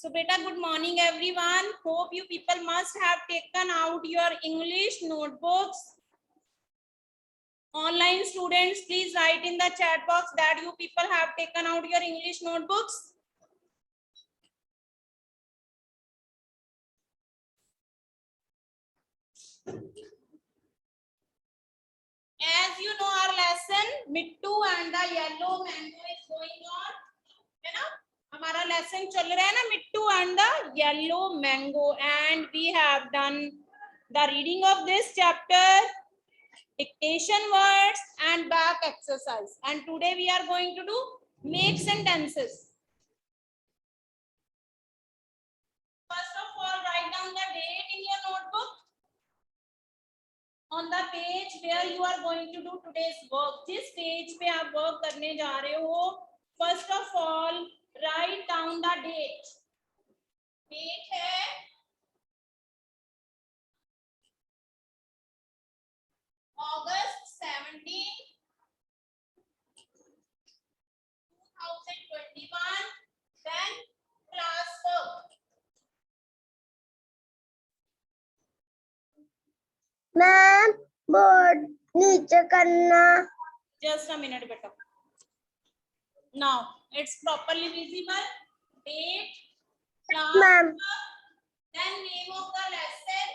So beta, good morning everyone. Hope you people must have taken out your English notebooks. Online students, please write in the chat box that you people have taken out your English notebooks. As you know, our lesson Mittu and the yellow mango is going on. है ना? हमारा lesson चल रहा है ना Mittu and the yellow mango, and we have done the reading of this chapter, dictation words and back exercise, and today we are going to do make sentences. First of all, write down the date in your notebook on the page where you are going to do today's work. जिस page पे आप work करने जा रहे हो, first of all write down the date. Date है August 17, 2021. Then class work. Ma'am board नीचे करना. Just a minute, beta. Now it's properly visible. Date, class, Ma'am. then name of the lesson.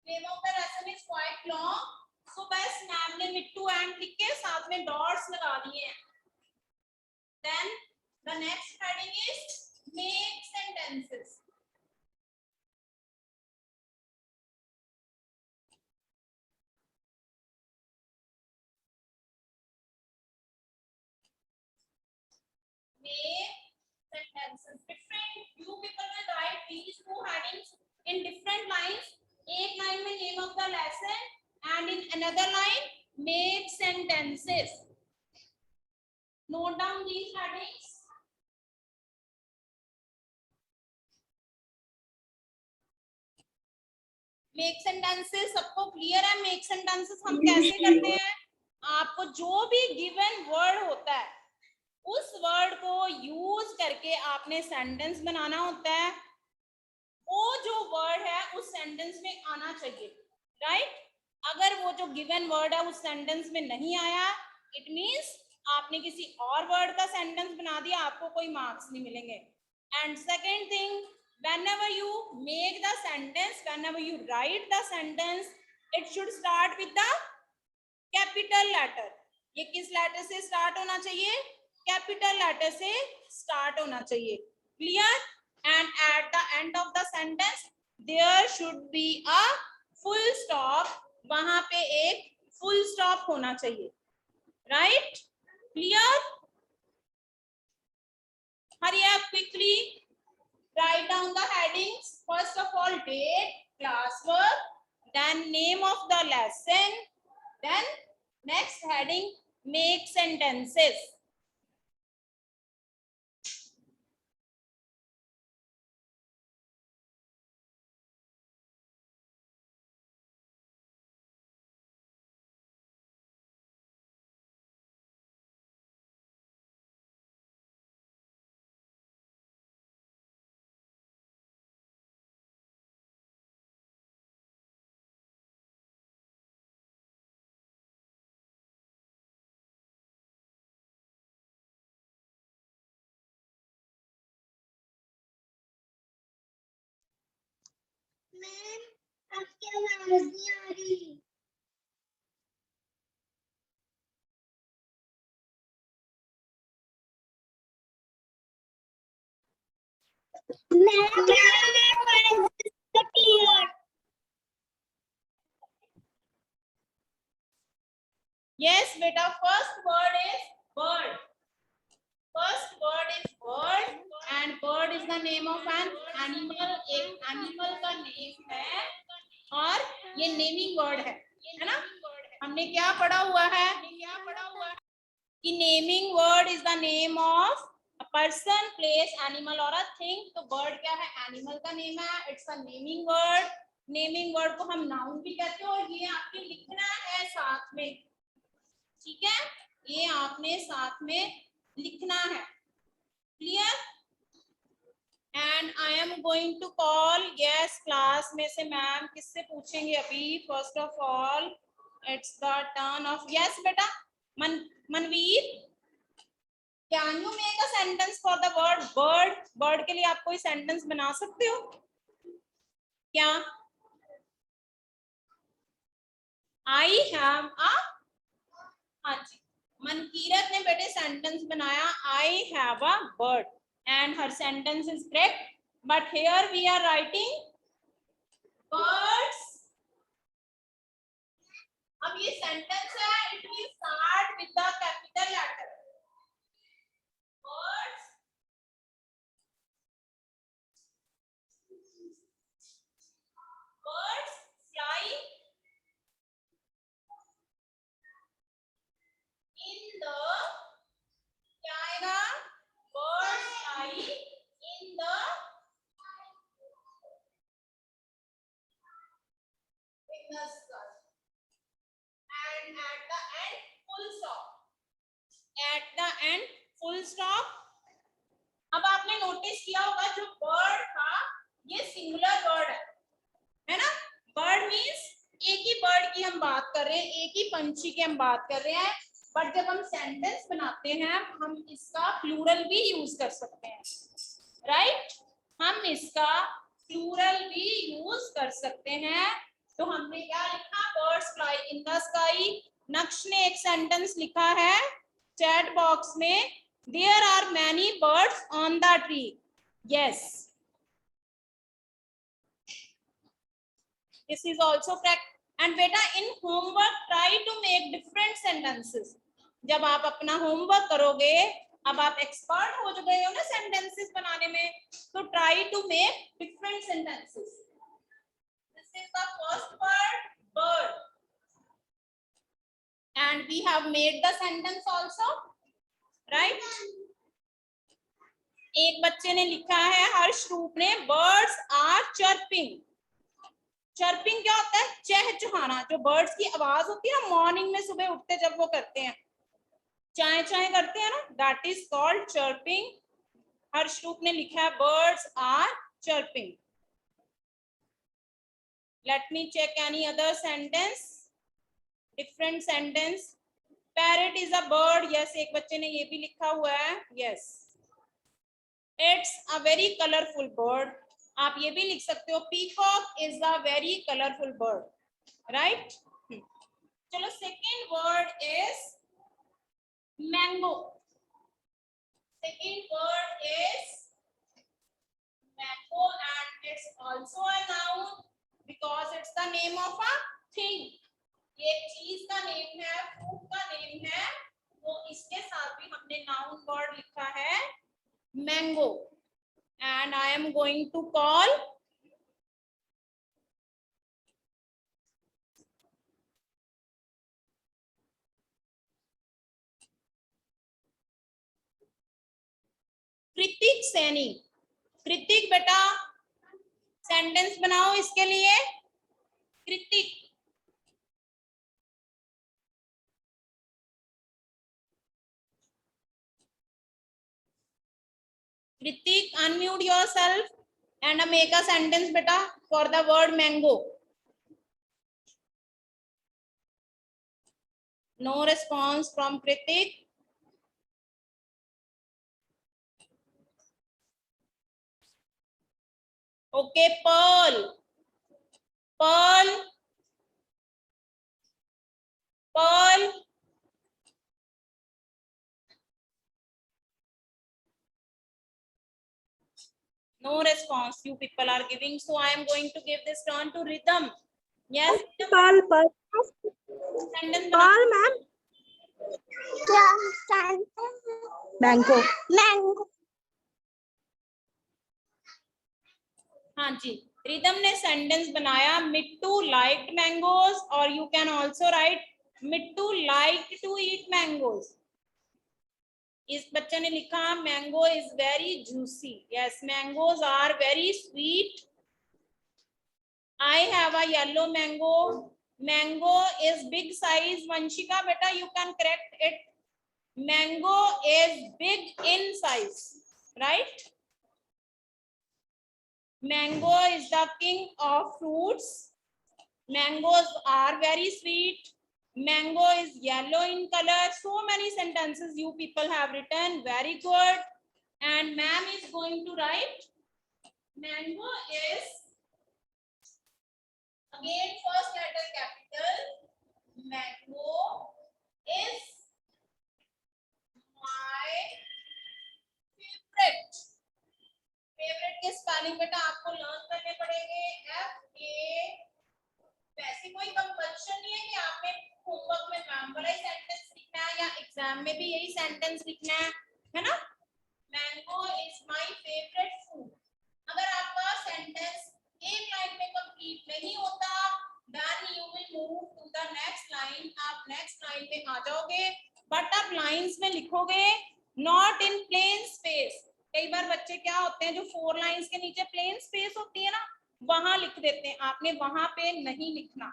Name of the lesson is quite long, so बस ma'am ने मिट्टू and लिख के साथ में dots लगा दिए हैं. Then the next heading is make sentences. Make sentences. Different. You people will write these two headings in different lines. एक line में name of the lesson and in another line make sentences. Note down these headings. Make sentences सबको clear है? Make sentences हम कैसे करते हैं? आपको जो भी given word होता है उस वर्ड को यूज करके आपने सेंटेंस बनाना होता है. वो जो वर्ड है उस सेंटेंस में आना चाहिए, राइट? अगर वो जो गिवन वर्ड है उस सेंटेंस में नहीं आया, इट मींस आपने किसी और वर्ड का सेंटेंस बना दिया, आपको कोई मार्क्स नहीं मिलेंगे. And second thing, whenever you make the sentence, whenever you write the sentence, it should start with the capital letter. ये किस लेटर से स्टार्ट होना चाहिए? कैपिटल लेटर से स्टार्ट होना चाहिए. Clear? And at the end of the sentence there should be a full stop. वहां पे एक फुल स्टॉप होना चाहिए, right? Clear? Hurry up quickly. Write down the headings. First of all, date, classwork, then name of the lesson, then next heading, make sentences. Ma'am आपकी आवाज नहीं आ रही. Ma'am clear. Yes, beta. First word is bird. First word is bird, and bird is the name of an animal. एक animal का name है और ये naming word है ना? हमने क्या पढ़ा हुआ है कि naming word is the name of a person, place, animal or a thing. तो bird क्या है? Animal का name है. It's a naming word. Naming word को हम नाउन भी कहते हैं, और ये आपके लिखना है साथ में, ठीक है, ये आपने साथ में लिखना है, clear. And I am going to call, yes class में से मैम किससे पूछेंगे अभी, first of all it's the turn of, yes बेटा Manveer, can you make a sentence for the word bird, bird के लिए आप कोई सेंटेंस बना सकते हो क्या? आई हैव अ, हाँ जी, मनकीरत ने बेटे सेंटेंस बनाया I have a bird and her sentence is correct, but here we are writing birds. अब ये सेंटेंस है, it will start with the capital letter, birds, birds fly in the, क्या आएगा, birds fly in the, in the sky, and at the end full stop, at the end full stop. अब आपने notice किया होगा जो bird था ये singular word है ना, बर्ड मींस एक ही बर्ड की हम बात कर रहे हैं, एक ही पंछी की हम बात कर रहे हैं, बट जब हम सेंटेंस बनाते हैं हम इसका प्लूरल भी यूज कर सकते हैं, राइट, हम इसका प्लूरल भी यूज कर सकते हैं। तो हमने क्या लिखा, birds fly in the sky, नक्श ने एक सेंटेंस लिखा है चैट बॉक्स में, there are many birds on the tree, yes, this is also correct. And beta in homework try to make different sentences, जब आप अपना होमवर्क करोगे, अब आप एक्सपर्ट हो गए हो ना सेंटेंसेस बनाने में, तो try to make different sentences, this is the first word bird and we have made the sentence also, right. एक बच्चे ने लिखा है हर्ष रूप ने, बर्ड्स आर चर्पिंग, चर्पिंग क्या होता है, चहचहाना, जो बर्ड्स की आवाज होती है ना मॉर्निंग में सुबह उठते जब वो करते हैं, चाय चाय करते हैं ना, that is called chirping. Harshroop ने लिखा है birds are chirping. Let me check any other sentence, different sentence, parrot is a bird, yes एक बच्चे ने ये भी लिखा हुआ है, yes, it's a very colourful bird, आप ये भी लिख सकते हो peacock is a very colourful bird, right. चलो second word is mango, second word is mango and it's also a noun because it's the name of a thing, ये चीज का नेम है, फ्रूट का नेम है, तो इसके साथ भी हमने नाउन वर्ड लिखा है mango. And I am going to call Kritik Saini. Kritik बेटा सेंटेंस बनाओ इसके लिए, कृतिक, Kritik, unmute yourself and make a sentence beta for the word mango. No response from Kritik. Okay, Pearl. Pearl. Pearl. No response you people are giving, so I am going to give this turn to Rhythm. Yes, Pearl, Pearl. sentence Pearl, ma'am. Mango. Mango. हाँ जी, rhythm ने sentence बनाया Mittu liked mangoes, और you can also write Mittu liked to eat mangoes. इस बच्चे ने लिखा mango is very juicy, yes mangoes are very sweet I have a yellow mango. Mango is big size. Vanshika beta, you can correct it. Mango is big in size, right? Mango is the king of fruits. Mangoes are very sweet. Mango is yellow in color. So many sentences you people have written. Very good. And ma'am is going to write mango is, again first letter capital. Mango is my favorite. Favourite के spelling बेटा आपको learn करने पड़ेंगे. F A, वैसे कोई compulsion नहीं है कि आपने होमवर्क में मैम वाला ही सेंटेंस लिखना है या एग्जाम में भी यही सेंटेंस लिखना है ना. Mango is my favourite food. अगर आपका सेंटेंस एक लाइन में कंप्लीट नहीं होता, then you will move to the next line. आप नेक्स्ट लाइन में आ जाओगे, बट आप लाइंस में लिखोगे, नॉट इन प्लेन स्पेस. कई बार बच्चे क्या होते हैं जो 4 लाइंस के नीचे प्लेन स्पेस होती है ना, वहां लिख देते हैं. आपने वहां पे नहीं लिखना.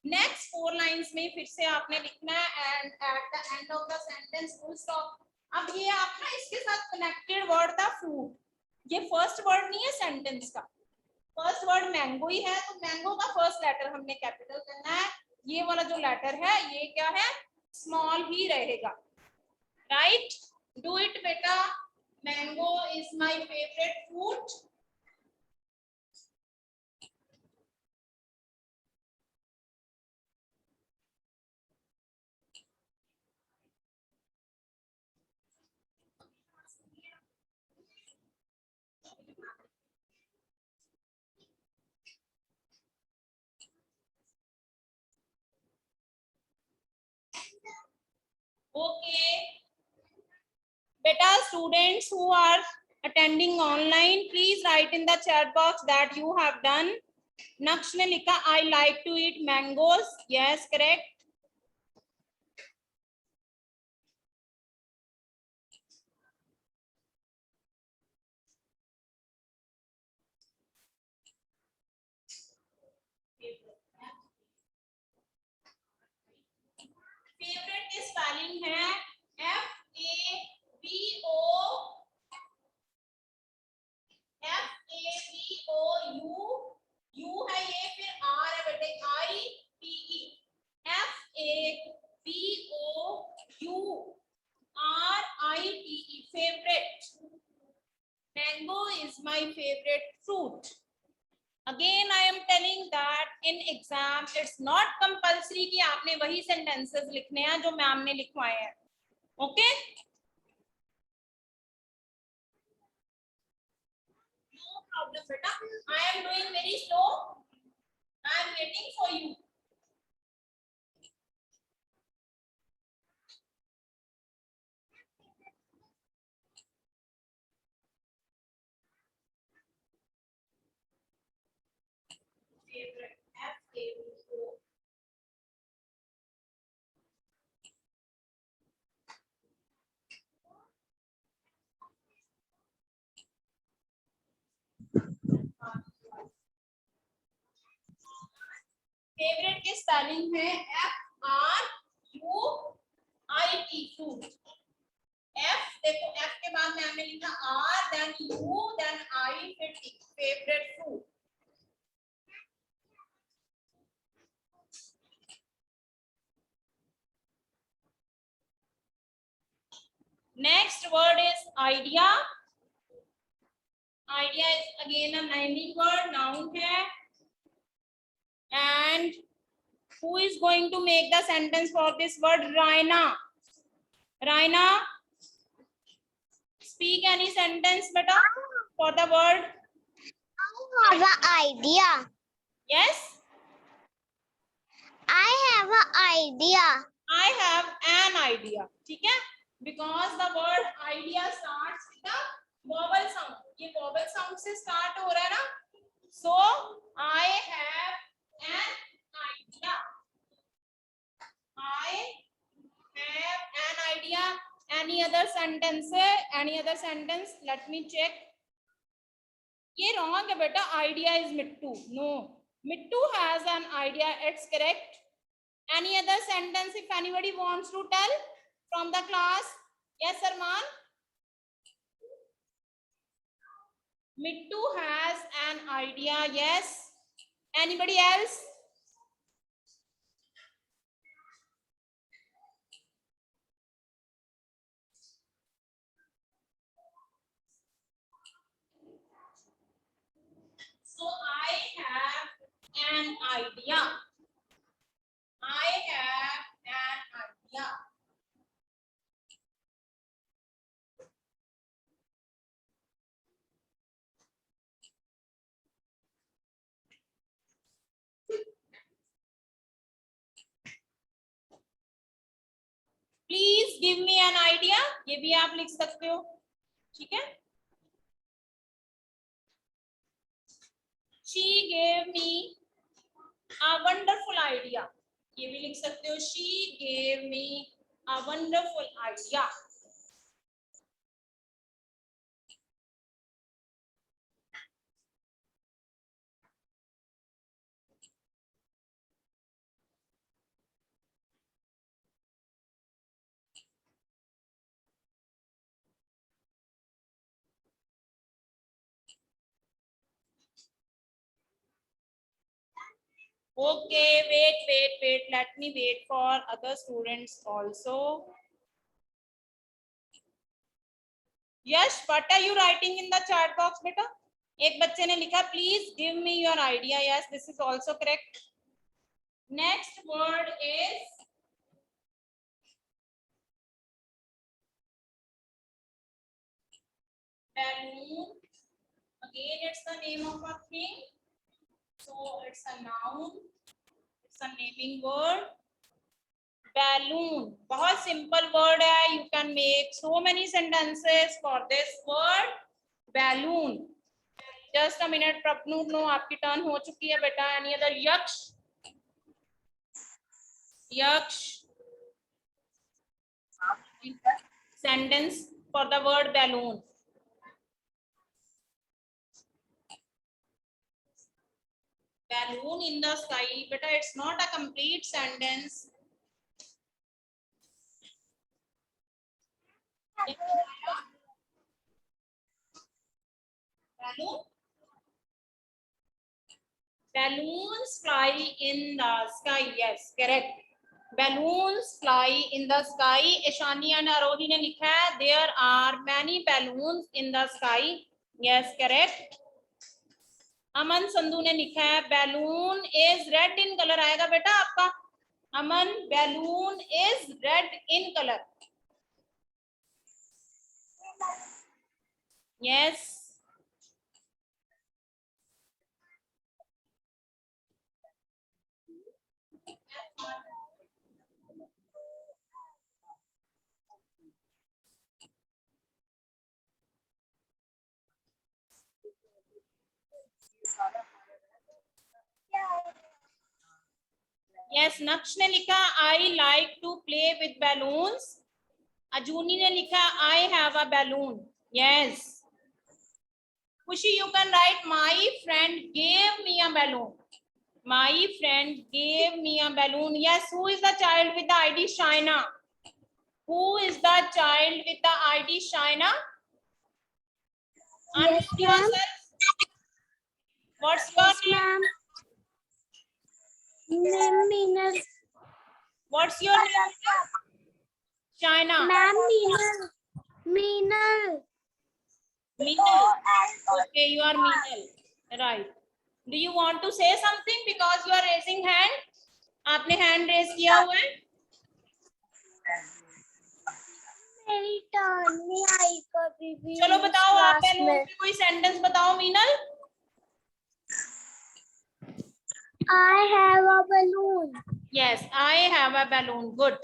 नेक्स्ट 4 लाइंस में फिर से आपने लिखना है and at the end of the sentence full stop. अब ये आप ना इसके साथ कनेक्टेड वर्ड था फ्रूट. ये फर्स्ट वर्ड नहीं है सेंटेंस का. फर्स्ट वर्ड मैंगो ही है, तो मैंगो का फर्स्ट लेटर हमने कैपिटल करना है. ये वाला जो लेटर है ये क्या है, स्मॉल ही रहेगा. राइट, डू इट बेटा. Mango is my favorite fruit. Okay. Beta, students who are attending online, please write in the chat box that you have done. Naksh ne likha I like to eat mangoes. Yes, correct. Favorite की spelling है FAVOU. U है ये, फिर R है बेटे IPE. FAVOURITE. Favorite. Mango is my favorite fruit. Again I am telling that in exam it's not compulsory कि आपने वही sentences लिखने हैं जो मैम ने लिखवाए हैं. Okay? No problem बेटा. I am doing very slow. I am waiting for you. Favorite. FAVO. Favourite की स्पेलिंग है FRUIT. फ्रूट. F देखो, F के बाद में हमने लिखा R, then U, then I, फिर T. Favourite fruit. Next word is idea. Idea is again a naming word, noun है. And who is going to make the sentence for this word? Raina. Raina, speak any sentence beta for the word. I have an idea. Yes, I have an idea. I have an idea. ठीक है, because the word idea starts with a vowel sound. ये vowel sound से start हो रहा है ना. So I have an idea. I have an idea. Any other sentence? Any other sentence? Let me check. ये wrong है बेटा. Idea is Mittu. No. Mittu has an idea. It's correct. Any other sentence if anybody wants to tell from the class? Yes, Arman. Mittu has an idea. Yes. Anybody else? So I have an idea. I have an idea. Please give me an idea. ये भी आप लिख सकते हो, ठीक है? She gave me a wonderful idea. ये भी लिख सकते हो. She gave me a wonderful idea. Okay, wait. Let me wait for other students also. Yash, what are you writing in the chat box, beta? एक बच्चे ने लिखा, please give me your idea. Yes, this is also correct. Next word is balloon. Again, it's the name of a thing. So it's a noun. It's a naming word. Balloon. बहुत simple word है. You can make so many sentences for this word. Balloon. Just a minute, Prabnu. No, आपकी turn हो चुकी है बेटा. Any other? Yaksh. Yaksh. Sentence for the word balloon. Balloon in the sky, but it's not a complete sentence. Balloon. Balloons fly in the sky. Yes, correct. Balloons fly in the sky. Ishani and Arodhi ने लिखा है, there are many balloons in the sky. Yes, correct. अमन संधू ने लिखा है, balloon is red in color. आएगा बेटा आपका. अमन, balloon is red in color. Yes. Yes, नक्श ने लिखा I like to play with balloons. अजूनी ने लिखा I have a balloon. Yes. Kushi, you can write my friend gave me a balloon. My friend gave me a balloon. Yes, who is the child with the ID Shaina? Who is the child with the ID Shaina? Yes, Unmute yourself. What's your name? Ma'am. What's your name? Shaina. Ma'am, Meenal. Meenal. Okay, you are Meenal. Right. Do you want to say something because you are raising hand? आपने hand raise किया हुआ है? मेरी turn नहीं आई कभी भी. चलो बताओ, आप balloon की कोई sentence बताओ Meenal. I have a balloon. Yes, I have a balloon. Good.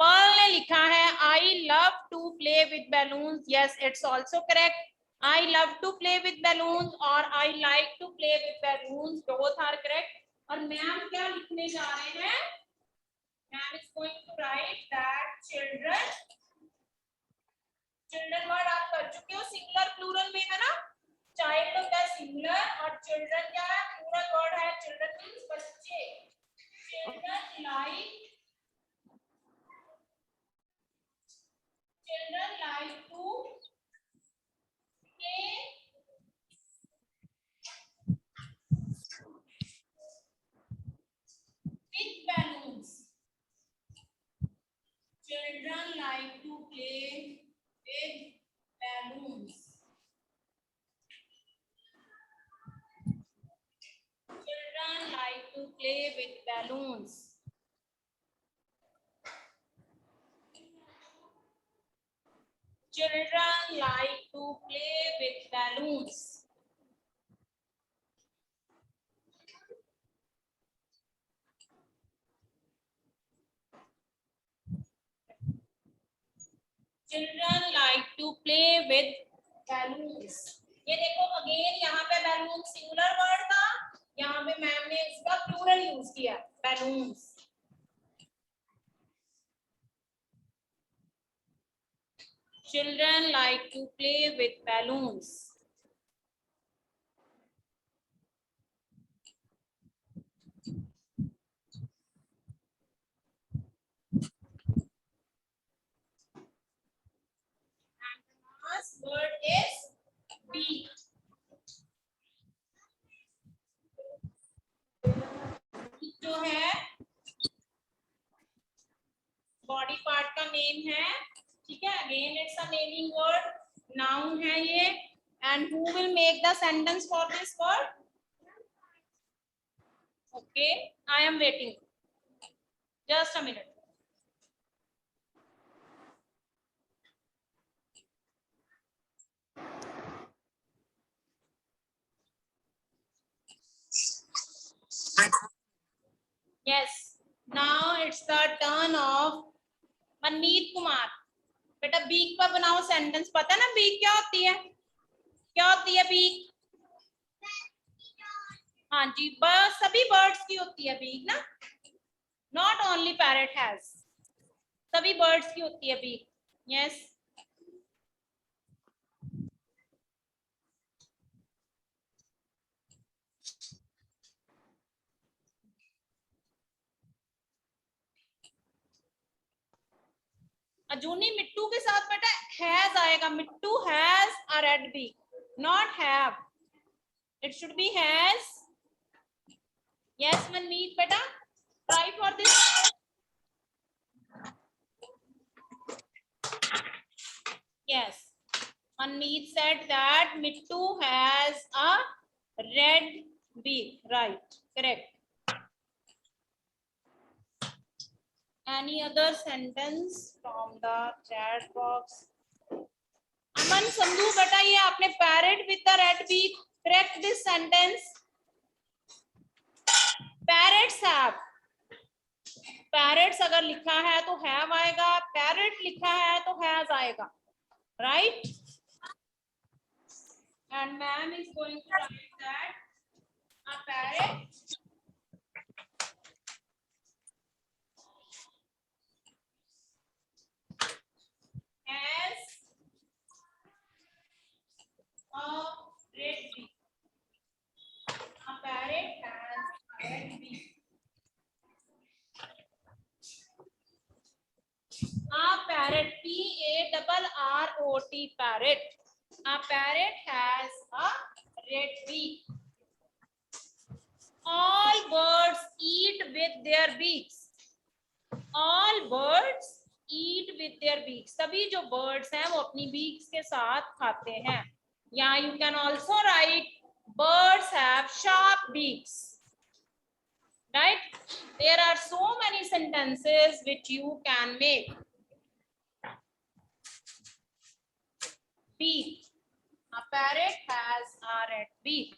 Pearl ने लिखा है I love to play with balloons. Yes, it's also correct. I love to play with balloons or I like to play with balloons. Both are correct. और ma'am क्या लिखने जा रहे हैं? Ma'am is going to write that children. Children word आप कर चुके हो, singular plural में है ना? Child होता है singular और children क्या है? Plural word है. Children play with balloons. Children like to play with balloons. Children like to play with balloons. ये देखो अगेन यहाँ पे बैलून सिंगुलर वर्ड था, यहाँ पे मैम ने इसका प्लूरल यूज किया balloons. Children like to play with balloons. Last word is beak. जो है बॉडी पार्ट का नेम है, ठीक है. Again it's a naming word, noun है ये. And who will make the sentence for this word? Okay, I am waiting, just a minute. Yes, now it's the turn of मनमीत कुमार. बेटा beak पर बनाओ sentence. पता है ना बीक क्या होती है? क्या होती है बीक? हाँ जी, बस सभी बर्ड्स की होती है बीक ना, नॉट ओनली पैरेट हैज, सभी बर्ड्स की होती है बीक. यस. अजूनी मिट्टू के साथ बेटा हैज आएगा. Mittu has a red beak, not have. It should be has. Yes Manmeet बेटा, try for this. Yes, Manmeet said that Mittu has a red beak. Right, correct. Any other sentence from the chat box? Aman Sandhu beta, ये आपने parrot with the red beak. Correct this sentence. Parrots have. Parrots अगर लिखा है तो have आएगा. Parrot लिखा है तो has आएगा. Right? And ma'am is going to write that a parrot has a red beak. A parrot has a red beak. A parrot, P-A-R-R-O-T, parrot. A parrot has a red beak. All birds eat with their beaks. All birds eat with their beaks. सभी जो birds हैं वो अपनी beaks के साथ खाते हैं. Yeah, you can also write birds have sharp beaks. Right? There are so many sentences which you can make. Beak. A parrot has a red beak.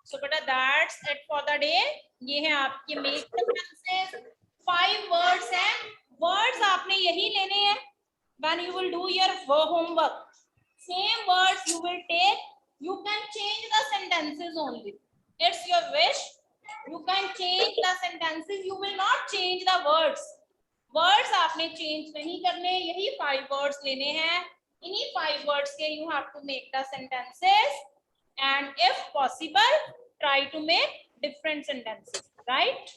So beta, that's it for the day. ये है आपके make sentences. 5 words हैं. Words आपने यही लेने हैं. When you will do your homework, same words you will take. You can change the sentences only. It's your wish. You can change the sentences. You will not change the words. Words आपने change नहीं करने. यही 5 words लेने हैं. इन्हीं 5 words के you have to make the sentences. And if possible, try to make different sentences, right?